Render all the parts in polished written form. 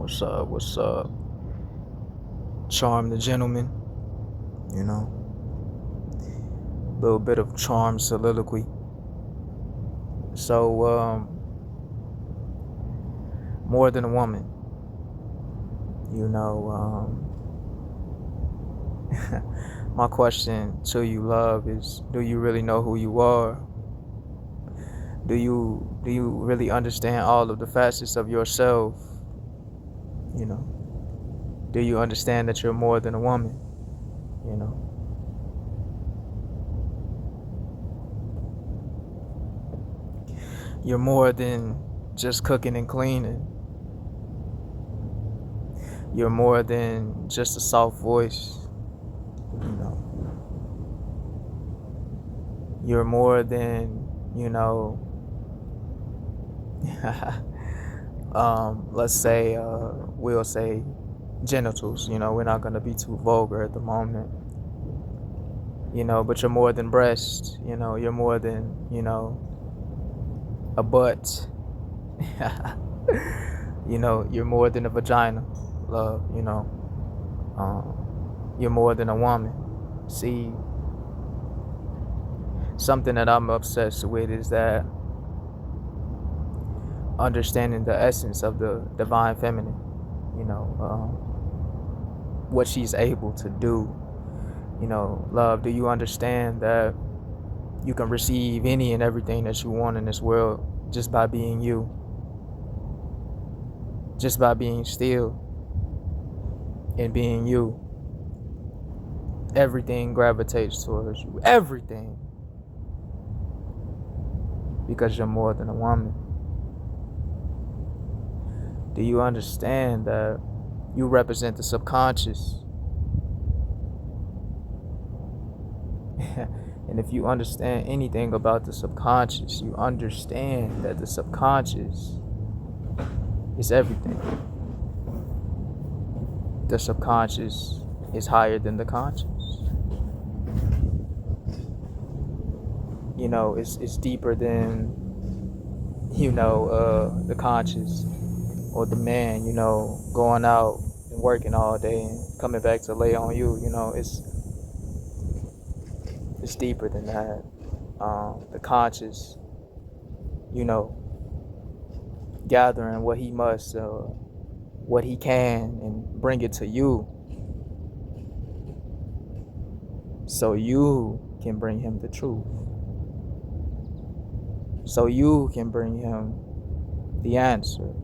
What's up? What's up? Charm the gentleman, you know. Little bit of charm soliloquy. So, more than a woman, you know. My question to you, love, is: do you really know who you are? Do you really understand all of the facets of yourself? You know, do you understand that you're more than a woman? You know, you're more than just cooking and cleaning. You're more than just a soft voice. You know, you're more than, let's say, we'll say genitals. We're not gonna be too vulgar at the moment. But you're more than breast. You're more than, a butt. You're more than a vagina, love. You're more than a woman. See, something that I'm obsessed with is that understanding the essence of the divine feminine, what she's able to do. Love, do you understand that you can receive any and everything that you want in this world just by being you? Just by being still and being you. Everything gravitates towards you. Everything. Because you're more than a woman. Do you understand that you represent the subconscious? And if you understand anything about the subconscious, you understand that the subconscious is everything. The subconscious is higher than the conscious. It's deeper than, the conscious or the man, going out and working all day and coming back to lay on you. It's deeper than that. The conscious, gathering what he must, what he can, and bring it to you, so you can bring him the truth. So you can bring him the answer.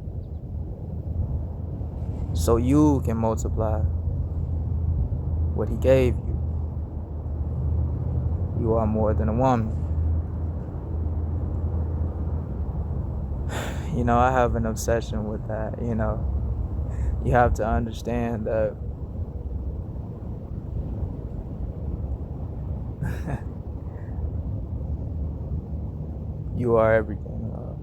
So you can multiply what he gave you. You are more than a woman. I have an obsession with that. You have to understand that you are everything, love.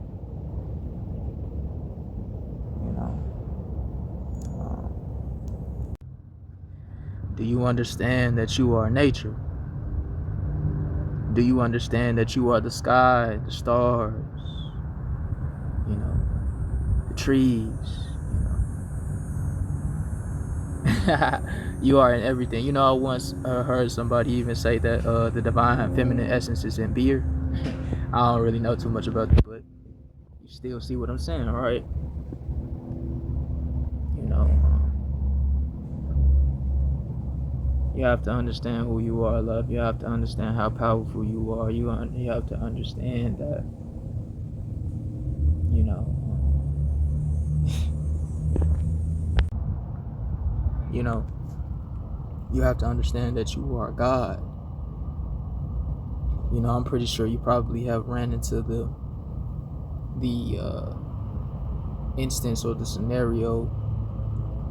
Do you understand that you are nature? Do you understand that you are the sky, the stars, the trees, You are in everything. I once heard somebody even say that the divine feminine essence is in beer. I don't really know too much about it, but you still see what I'm saying, right? You have to understand who you are, love. You have to understand how powerful you are. You have to understand that, you have to understand that you are God. I'm pretty sure you probably have ran into the instance or the scenario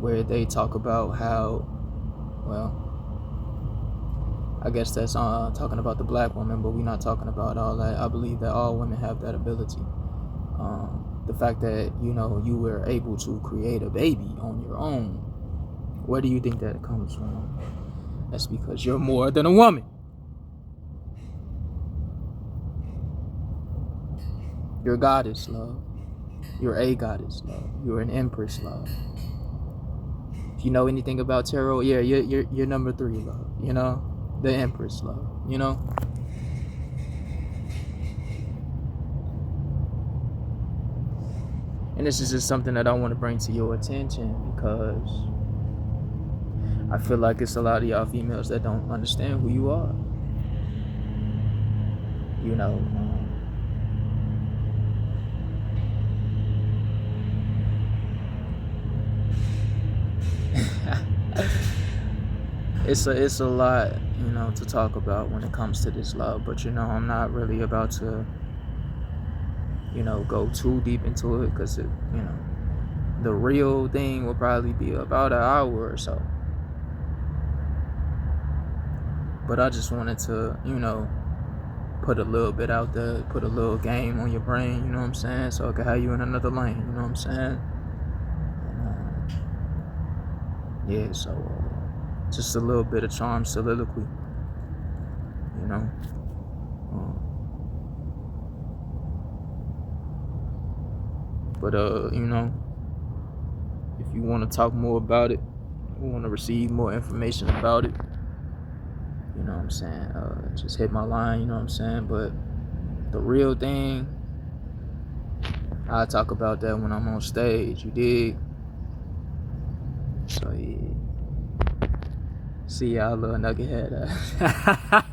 where they talk about how, well, I guess that's talking about the black woman, but we're not talking about all that. I believe that all women have that ability. The fact that, you were able to create a baby on your own, where do you think that comes from? That's because you're more than a woman. You're a goddess, love. You're a goddess, love. You're an empress, love. If you know anything about tarot, yeah, you're number 3, love. You know, the Empress, love. You know. And this is just something that I want to bring to your attention because I feel like it's a lot of y'all females that don't understand who you are. You know, it's a lot, you know, to talk about when it comes to this love. But you know, I'm not really about to, you know, go too deep into it because you know, the real thing will probably be about an hour or so. But I just wanted to, you know, put a little bit out there, put a little game on your brain, you know what I'm saying? So I can have you in another lane, you know what I'm saying? Yeah, so just a little bit of charm soliloquy, you know? But, you know, if you want to talk more about it, you want to receive more information about it, you know what I'm saying? Just hit my line, you know what I'm saying? But the real thing, I'll talk about that when I'm on stage, you dig? So, yeah. See y'all, little nugget head.